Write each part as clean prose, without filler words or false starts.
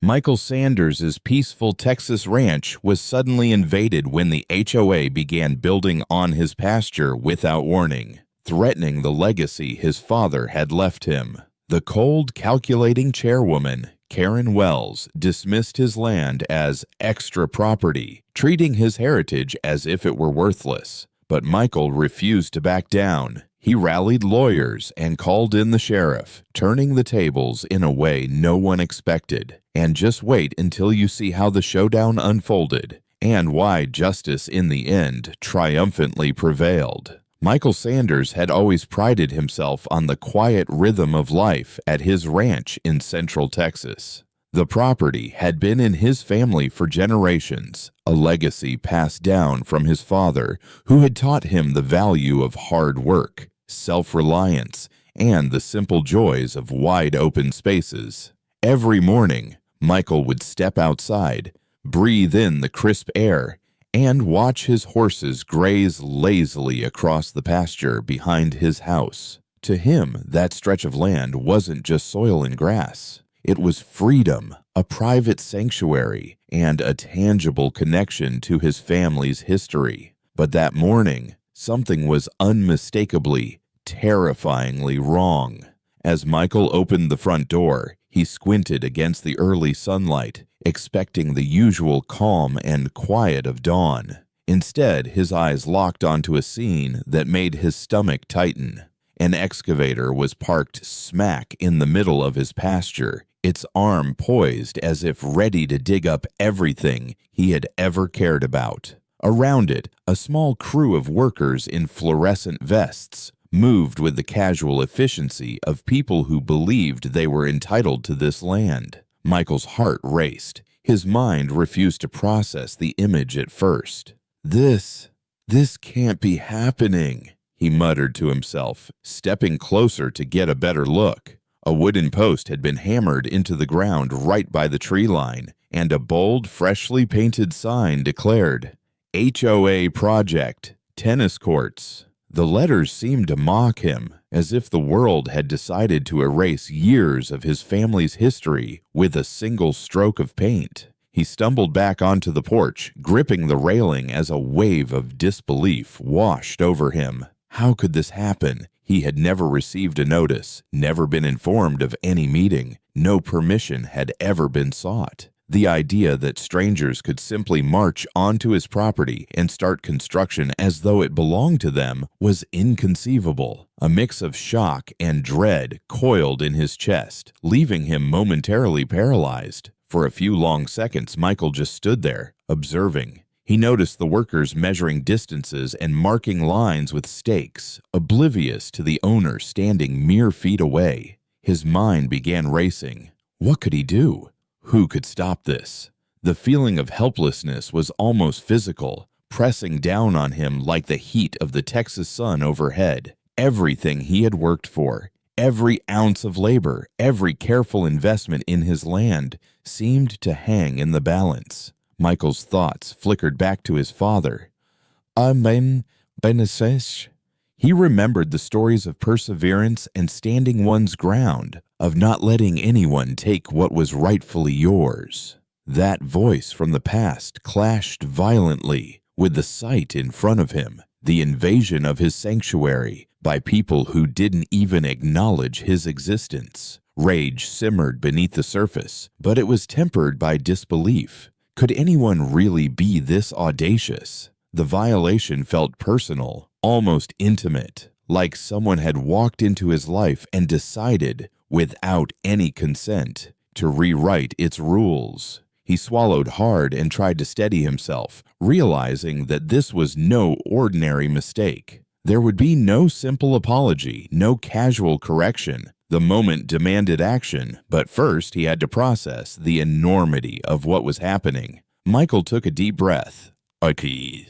Michael Sanders's peaceful Texas ranch was suddenly invaded when the HOA began building on his pasture without warning, threatening the legacy his father had left him. The cold, calculating chairwoman, Karen Wells, dismissed his land as extra property, treating his heritage as if it were worthless. But Michael refused to back down. He rallied lawyers and called in the sheriff, turning the tables in a way no one expected. And just wait until you see how the showdown unfolded, and why justice in the end triumphantly prevailed. Michael Sanders had always prided himself on the quiet rhythm of life at his ranch in Central Texas. The property had been in his family for generations, a legacy passed down from his father, who had taught him the value of hard work, self-reliance, and the simple joys of wide-open spaces. Every morning, Michael would step outside, breathe in the crisp air, and watch his horses graze lazily across the pasture behind his house. To him, that stretch of land wasn't just soil and grass. It was freedom, a private sanctuary, and a tangible connection to his family's history. But that morning, something was unmistakably, terrifyingly wrong. As Michael opened the front door, he squinted against the early sunlight, expecting the usual calm and quiet of dawn. Instead, his eyes locked onto a scene that made his stomach tighten. An excavator was parked smack in the middle of his pasture, its arm poised as if ready to dig up everything he had ever cared about. Around it, a small crew of workers in fluorescent vests moved with the casual efficiency of people who believed they were entitled to this land. Michael's heart raced. His mind refused to process the image at first. This can't be happening," he muttered to himself, stepping closer to get a better look. A wooden post had been hammered into the ground right by the tree line, and a bold, freshly painted sign declared, "HOA Project, Tennis Courts." The letters seemed to mock him, as if the world had decided to erase years of his family's history with a single stroke of paint. He stumbled back onto the porch, gripping the railing as a wave of disbelief washed over him. How could this happen? He had never received a notice, never been informed of any meeting, no permission had ever been sought. The idea that strangers could simply march onto his property and start construction as though it belonged to them was inconceivable. A mix of shock and dread coiled in his chest, leaving him momentarily paralyzed. For a few long seconds, Michael just stood there, observing. He noticed the workers measuring distances and marking lines with stakes, oblivious to the owner standing mere feet away. His mind began racing. What could he do? Who could stop this? The feeling of helplessness was almost physical, pressing down on him like the heat of the Texas sun overhead. Everything he had worked for, every ounce of labor, every careful investment in his land seemed to hang in the balance. Michael's thoughts flickered back to his father. Amen, Benesesh. He remembered the stories of perseverance and standing one's ground, of not letting anyone take what was rightfully yours. That voice from the past clashed violently with the sight in front of him, the invasion of his sanctuary by people who didn't even acknowledge his existence. Rage simmered beneath the surface, but it was tempered by disbelief. Could anyone really be this audacious? The violation felt personal, almost intimate, like someone had walked into his life and decided, without any consent, to rewrite its rules. He swallowed hard and tried to steady himself, realizing that this was no ordinary mistake. There would be no simple apology, no casual correction. The moment demanded action, but first he had to process the enormity of what was happening. Michael took a deep breath. Okay.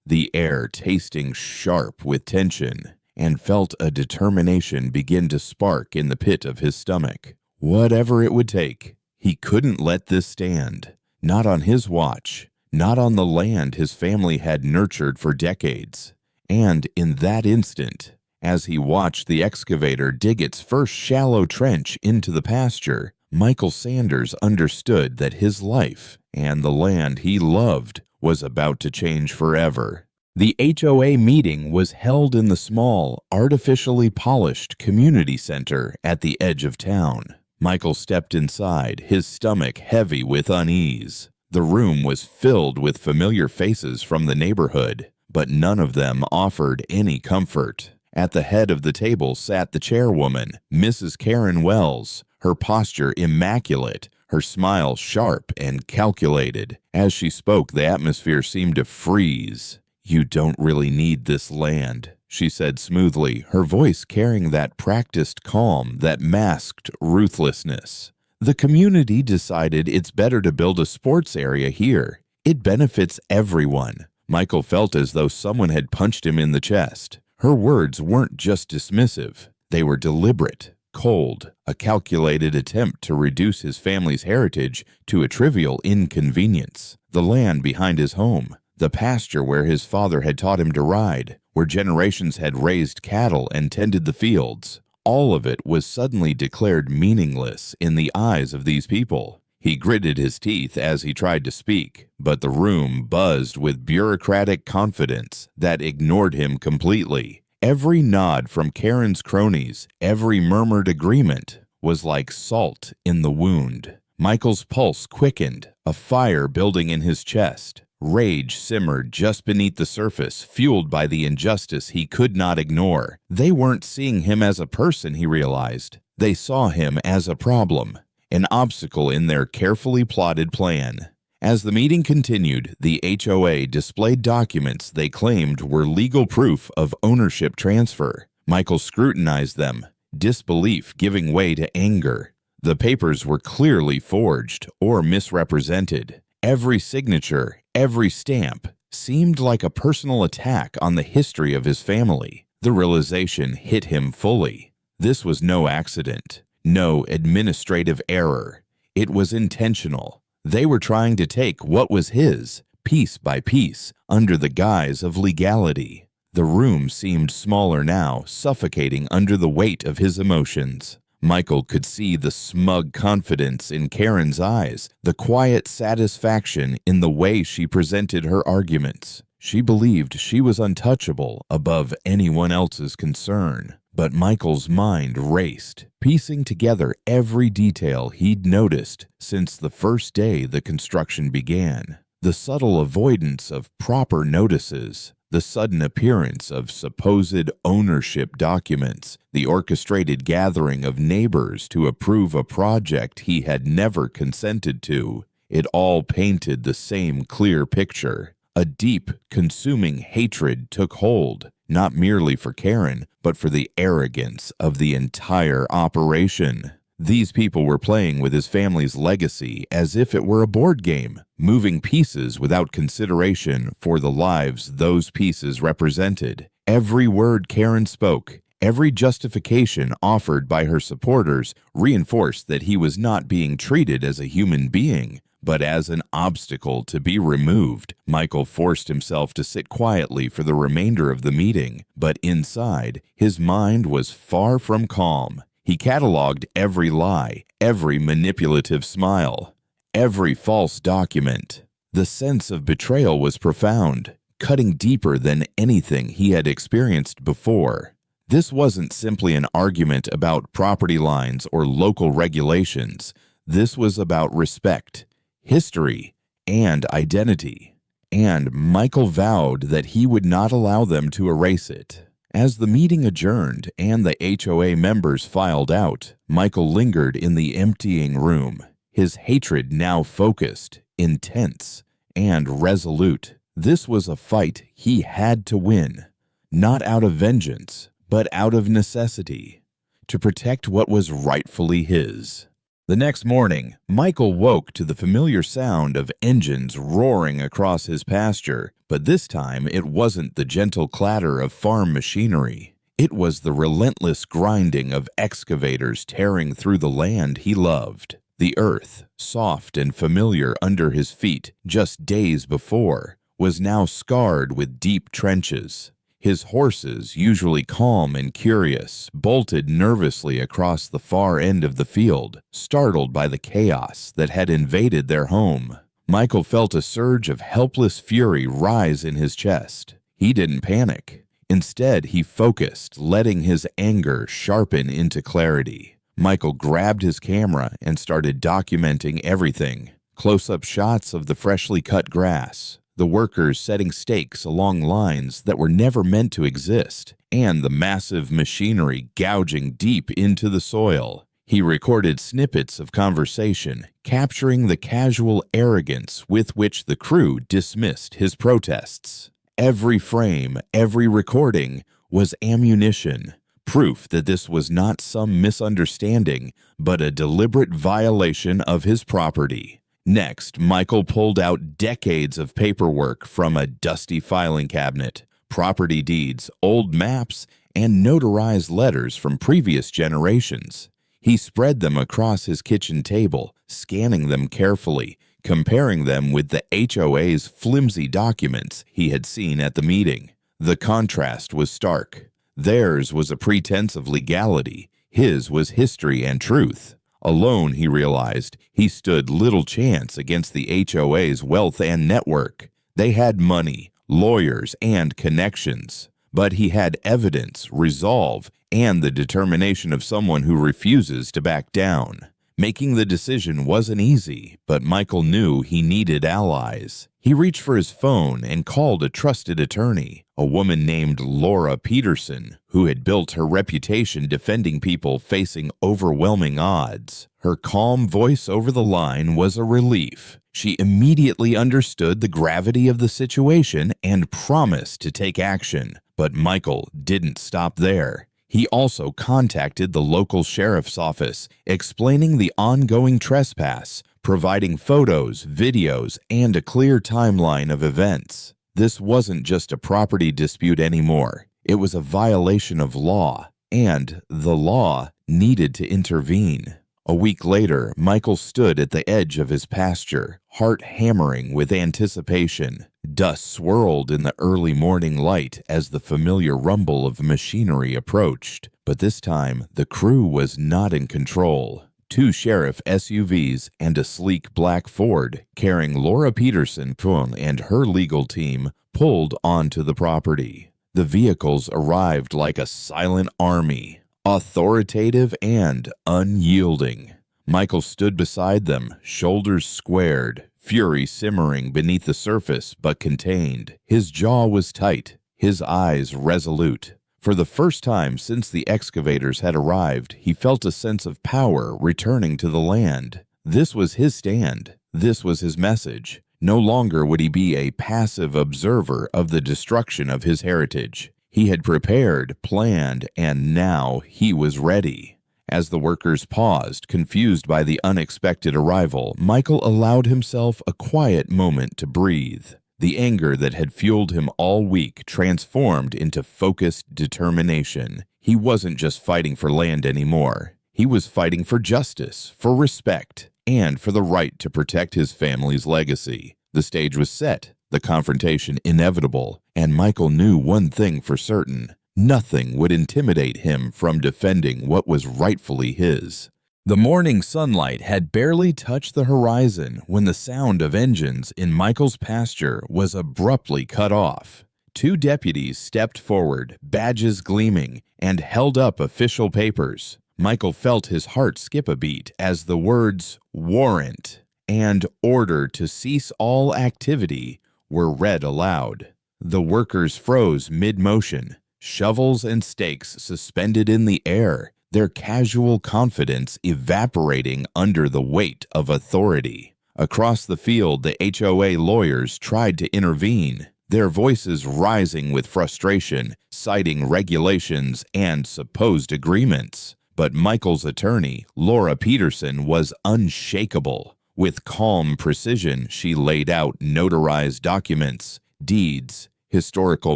The air tasting sharp with tension, and felt a determination begin to spark in the pit of his stomach. Whatever it would take, he couldn't let this stand. Not on his watch, not on the land his family had nurtured for decades. And in that instant, as he watched the excavator dig its first shallow trench into the pasture, Michael Sanders understood that his life and the land he loved was about to change forever. The HOA meeting was held in the small, artificially polished community center at the edge of town. Michael stepped inside, his stomach heavy with unease. The room was filled with familiar faces from the neighborhood, but none of them offered any comfort. At the head of the table sat the chairwoman, Mrs. Karen Wells, her posture immaculate, her smile sharp and calculated. As she spoke, the atmosphere seemed to freeze. "You don't really need this land," she said smoothly, her voice carrying that practiced calm that masked ruthlessness. "The community decided it's better to build a sports area here. It benefits everyone." Michael felt as though someone had punched him in the chest. Her words weren't just dismissive. They were deliberate, cold, a calculated attempt to reduce his family's heritage to a trivial inconvenience. The land behind his home, the pasture where his father had taught him to ride, where generations had raised cattle and tended the fields, all of it was suddenly declared meaningless in the eyes of these people. He gritted his teeth as he tried to speak, but the room buzzed with bureaucratic confidence that ignored him completely. Every nod from Karen's cronies, every murmured agreement, was like salt in the wound. Michael's pulse quickened, a fire building in his chest. Rage simmered just beneath the surface, fueled by the injustice he could not ignore. They weren't seeing him as a person, he realized. They saw him as a problem, an obstacle in their carefully plotted plan. As the meeting continued, the HOA displayed documents they claimed were legal proof of ownership transfer. Michael scrutinized them, disbelief giving way to anger. The papers were clearly forged or misrepresented. Every signature, every stamp, seemed like a personal attack on the history of his family. The realization hit him fully. This was no accident. No administrative error. It was intentional. They were trying to take what was his, piece by piece, under the guise of legality. The room seemed smaller now, suffocating under the weight of his emotions. Michael could see the smug confidence in Karen's eyes, the quiet satisfaction in the way she presented her arguments. She believed she was untouchable, above anyone else's concern. But Michael's mind raced, piecing together every detail he'd noticed since the first day the construction began. The subtle avoidance of proper notices, the sudden appearance of supposed ownership documents, the orchestrated gathering of neighbors to approve a project he had never consented to. It all painted the same clear picture. A deep, consuming hatred took hold, not merely for Karen, but for the arrogance of the entire operation. These people were playing with his family's legacy as if it were a board game, moving pieces without consideration for the lives those pieces represented. Every word Karen spoke, every justification offered by her supporters reinforced that he was not being treated as a human being, but as an obstacle to be removed. Michael forced himself to sit quietly for the remainder of the meeting, but inside, his mind was far from calm. He cataloged every lie, every manipulative smile, every false document. The sense of betrayal was profound, cutting deeper than anything he had experienced before. This wasn't simply an argument about property lines or local regulations. This was about respect, history, and identity. And Michael vowed that he would not allow them to erase it. As the meeting adjourned and the HOA members filed out, Michael lingered in the emptying room, his hatred now focused, intense, and resolute. This was a fight he had to win, not out of vengeance, but out of necessity, to protect what was rightfully his. The next morning, Michael woke to the familiar sound of engines roaring across his pasture, but this time it wasn't the gentle clatter of farm machinery. It was the relentless grinding of excavators tearing through the land he loved. The earth, soft and familiar under his feet just days before, was now scarred with deep trenches. His horses, usually calm and curious, bolted nervously across the far end of the field, startled by the chaos that had invaded their home. Michael felt a surge of helpless fury rise in his chest. He didn't panic. Instead, he focused, letting his anger sharpen into clarity. Michael grabbed his camera and started documenting everything. Close-up shots of the freshly cut grass, the workers setting stakes along lines that were never meant to exist, and the massive machinery gouging deep into the soil. He recorded snippets of conversation, capturing the casual arrogance with which the crew dismissed his protests. Every frame, every recording was ammunition, proof that this was not some misunderstanding, but a deliberate violation of his property. Next, Michael pulled out decades of paperwork from a dusty filing cabinet, property deeds, old maps, and notarized letters from previous generations. He spread them across his kitchen table, scanning them carefully, comparing them with the HOA's flimsy documents he had seen at the meeting. The contrast was stark. Theirs was a pretense of legality. His was history and truth. Alone, he realized, he stood little chance against the HOA's wealth and network. They had money, lawyers, and connections. But he had evidence, resolve, and the determination of someone who refuses to back down. Making the decision wasn't easy, but Michael knew he needed allies. He reached for his phone and called a trusted attorney, a woman named Laura Peterson, who had built her reputation defending people facing overwhelming odds. Her calm voice over the line was a relief. She immediately understood the gravity of the situation and promised to take action. But Michael didn't stop there. He also contacted the local sheriff's office, explaining the ongoing trespass, providing photos, videos, and a clear timeline of events. This wasn't just a property dispute anymore. It was a violation of law, and the law needed to intervene. A week later, Michael stood at the edge of his pasture, heart hammering with anticipation. Dust swirled in the early morning light as the familiar rumble of machinery approached. But this time, the crew was not in control. 2 sheriff SUVs and a sleek black Ford carrying Laura Peterson and her legal team pulled onto the property. The vehicles arrived like a silent army, authoritative and unyielding. Michael stood beside them, shoulders squared, fury simmering beneath the surface but contained. His jaw was tight, his eyes resolute. For the first time since the excavators had arrived, he felt a sense of power returning to the land. This was his stand. This was his message. No longer would he be a passive observer of the destruction of his heritage. He had prepared, planned, and now he was ready. As the workers paused, confused by the unexpected arrival, Michael allowed himself a quiet moment to breathe. The anger that had fueled him all week transformed into focused determination. He wasn't just fighting for land anymore. He was fighting for justice, for respect, and for the right to protect his family's legacy. The stage was set, the confrontation inevitable, and Michael knew one thing for certain. Nothing would intimidate him from defending what was rightfully his. The morning sunlight had barely touched the horizon when the sound of engines in Michael's pasture was abruptly cut off. 2 deputies stepped forward, badges gleaming, and held up official papers. Michael felt his heart skip a beat as the words "warrant" and "order to cease all activity" were read aloud. The workers froze mid-motion, shovels and stakes suspended in the air, their casual confidence evaporating under the weight of authority. Across the field, the HOA lawyers tried to intervene, their voices rising with frustration, citing regulations and supposed agreements. But Michael's attorney, Laura Peterson, was unshakable. With calm precision, she laid out notarized documents, deeds, historical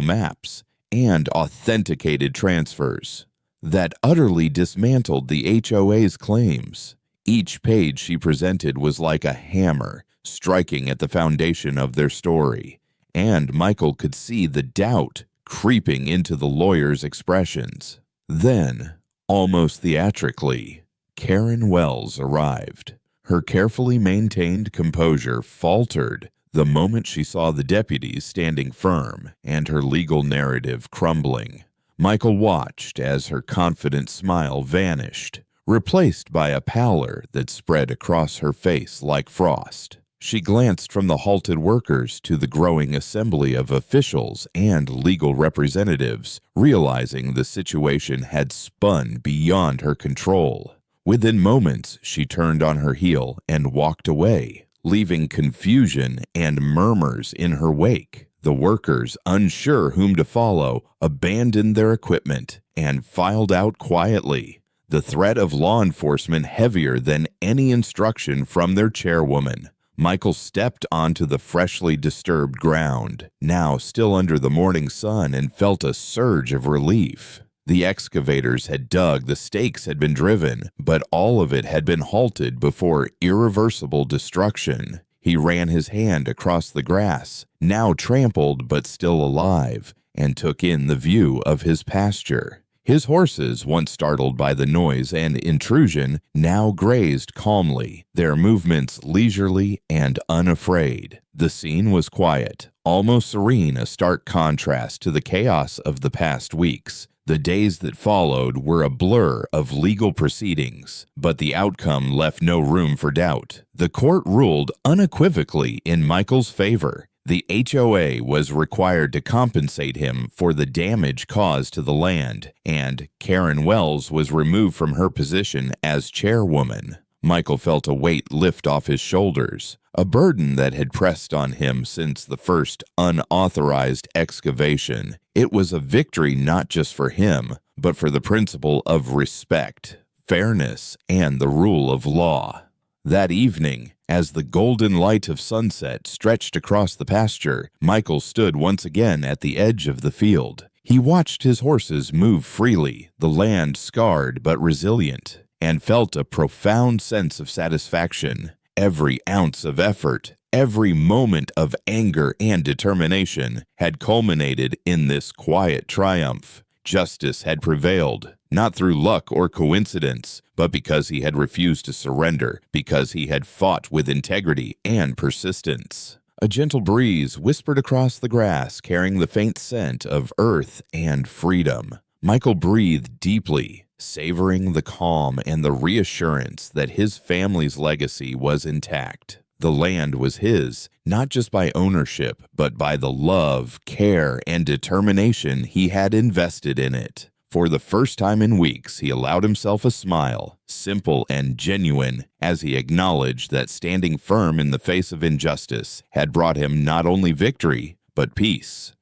maps, and authenticated transfers that utterly dismantled the HOA's claims. Each page she presented was like a hammer, striking at the foundation of their story, and Michael could see the doubt creeping into the lawyer's expressions. Then, almost theatrically, Karen Wells arrived. Her carefully maintained composure faltered the moment she saw the deputies standing firm and her legal narrative crumbling. Michael watched as her confident smile vanished, replaced by a pallor that spread across her face like frost. She glanced from the halted workers to the growing assembly of officials and legal representatives, realizing the situation had spun beyond her control. Within moments, she turned on her heel and walked away, leaving confusion and murmurs in her wake. The workers, unsure whom to follow, abandoned their equipment and filed out quietly, the threat of law enforcement heavier than any instruction from their chairwoman. Michael stepped onto the freshly disturbed ground, now still under the morning sun, and felt a surge of relief. The excavators had dug, the stakes had been driven, but all of it had been halted before irreversible destruction. He ran his hand across the grass, now trampled but still alive, and took in the view of his pasture. His horses, once startled by the noise and intrusion, now grazed calmly, their movements leisurely and unafraid. The scene was quiet, almost serene, a stark contrast to the chaos of the past weeks. The days that followed were a blur of legal proceedings, but the outcome left no room for doubt. The court ruled unequivocally in Michael's favor. The HOA was required to compensate him for the damage caused to the land, and Karen Wells was removed from her position as chairwoman. Michael felt a weight lift off his shoulders, a burden that had pressed on him since the first unauthorized excavation. It was a victory not just for him, but for the principle of respect, fairness, and the rule of law. That evening, as the golden light of sunset stretched across the pasture, Michael stood once again at the edge of the field. He watched his horses move freely, the land scarred but resilient, and felt a profound sense of satisfaction. Every ounce of effort, every moment of anger and determination had culminated in this quiet triumph. Justice had prevailed, not through luck or coincidence, but because he had refused to surrender, because he had fought with integrity and persistence. A gentle breeze whispered across the grass, carrying the faint scent of earth and freedom. Michael breathed deeply, savoring the calm and the reassurance that his family's legacy was intact. The land was his, not just by ownership, but by the love, care, and determination he had invested in it. For the first time in weeks, he allowed himself a smile, simple and genuine, as he acknowledged that standing firm in the face of injustice had brought him not only victory, but peace.